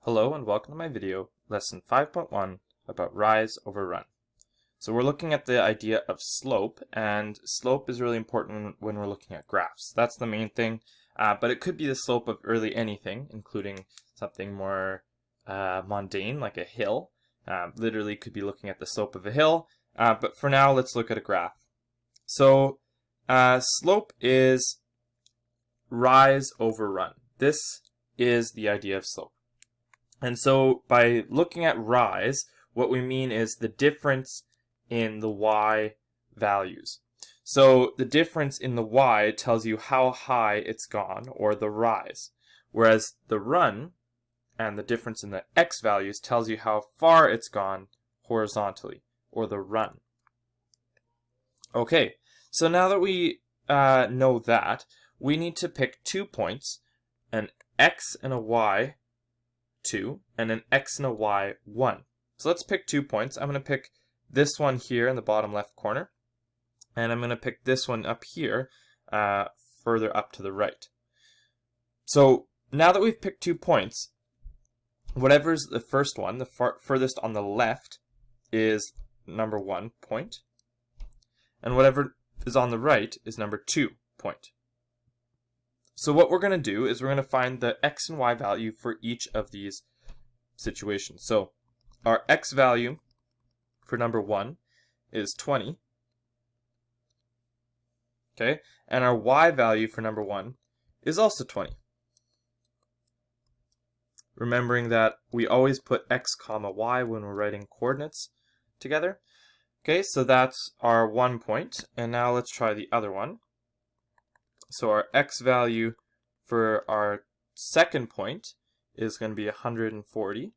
Hello and welcome to my video, lesson 5.1 about rise over run. So we're looking at the idea of slope, and slope is really important when we're looking at graphs. That's the main thing, but it could be the slope of really anything, including something more mundane like a hill. Literally could be looking at the slope of a hill, but for now let's look at a graph. So slope is rise over run. This is the idea of slope. And so by looking at rise, what we mean is the difference in the y values. So the difference in the y tells you how high it's gone, or the rise. Whereas the run and the difference in the x values tells you how far it's gone horizontally, or the run. Okay, so now that we know that, we need to pick 2 points, an x and a y 2, and an x and a y 1. So let's pick 2 points. I'm going to pick this one here in the bottom left corner, and I'm going to pick this one up here, further up to the right. So now that we've picked 2 points, whatever's the first one, the furthest on the left, is number 1 point, and whatever is on the right is number 2 point. So what we're going to do is we're going to find the x and y value for each of these situations. So our x value for number 1 is 20. Okay, and our y value for number 1 is also 20. Remembering that we always put x comma y when we're writing coordinates together. Okay, so that's our 1 point, and now let's try the other one. So our x value for our second point is going to be 140.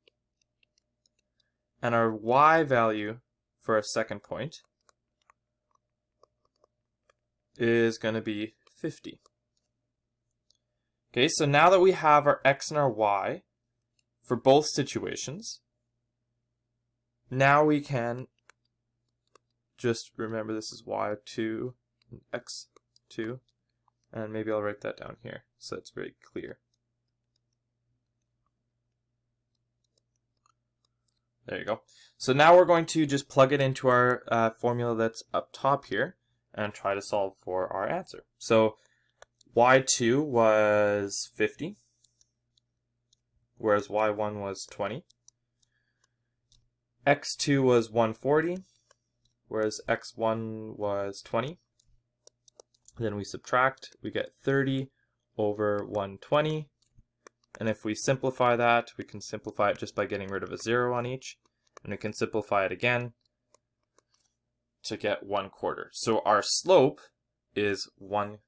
And our y value for our second point is going to be 50. Okay, so now that we have our x and our y for both situations, now we can just remember this is y2 and x2. And maybe I'll write that down here so it's very clear. There you go. So now we're going to just plug it into our formula that's up top here and try to solve for our answer. So y2 was 50, whereas y1 was 20. x2 was 140, whereas x1 was 20. Then we subtract, we get 30 over 120. And if we simplify that, we can simplify it just by getting rid of a 0 on each. And we can simplify it again to get 1/4. So our slope is 1/4.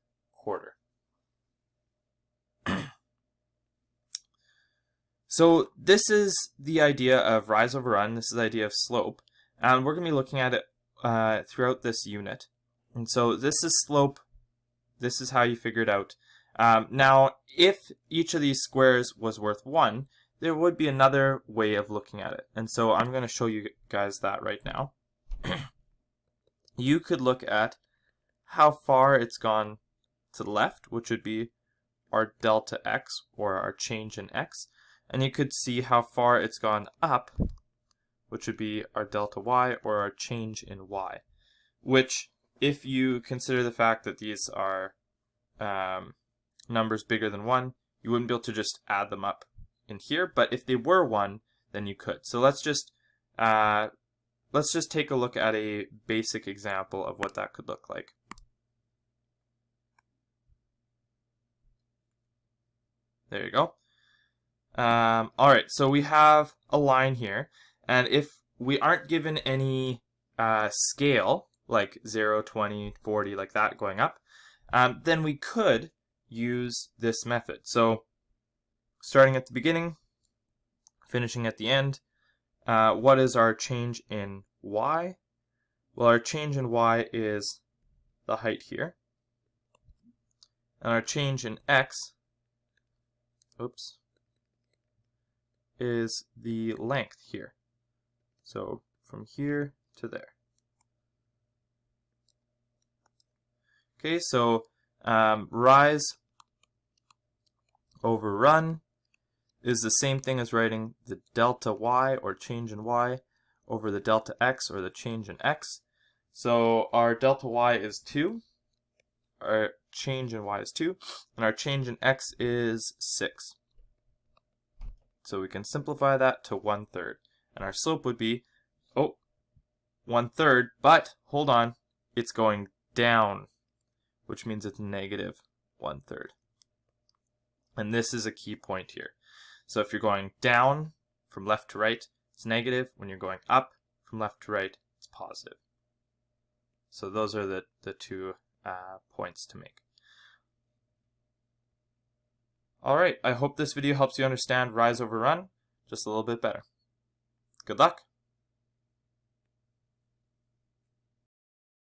So this is the idea of rise over run. This is the idea of slope. And we're going to be looking at it throughout this unit. And so this is slope. This is how you figure it out. Now, if each of these squares was worth 1, there would be another way of looking at it. And so I'm going to show you guys that right now. You could look at how far it's gone to the left, which would be our delta x, or our change in x. And you could see how far it's gone up, which would be our delta y, or our change in y. Which, if you consider the fact that these are numbers bigger than 1, you wouldn't be able to just add them up in here. But if they were 1, then you could. So let's just take a look at a basic example of what that could look like. There you go. Alright, so we have a line here, and if we aren't given any scale, like 0, 20, 40, like that going up, then we could use this method. So starting at the beginning, finishing at the end, what is our change in y? Well, our change in y is the height here. And our change in x, is the length here. So from here to there. Okay, so rise over run is the same thing as writing the delta y, or change in y, over the delta x, or the change in x. So our delta y is 2, our change in y is 2, and our change in x is 6. So we can simplify that to 1/3. And our slope would be, 1/3, but hold on, it's going down, which means it's negative 1/3. And this is a key point here. So if you're going down from left to right, it's negative. When you're going up from left to right, it's positive. So those are the two points to make. Alright, I hope this video helps you understand rise over run just a little bit better. Good luck!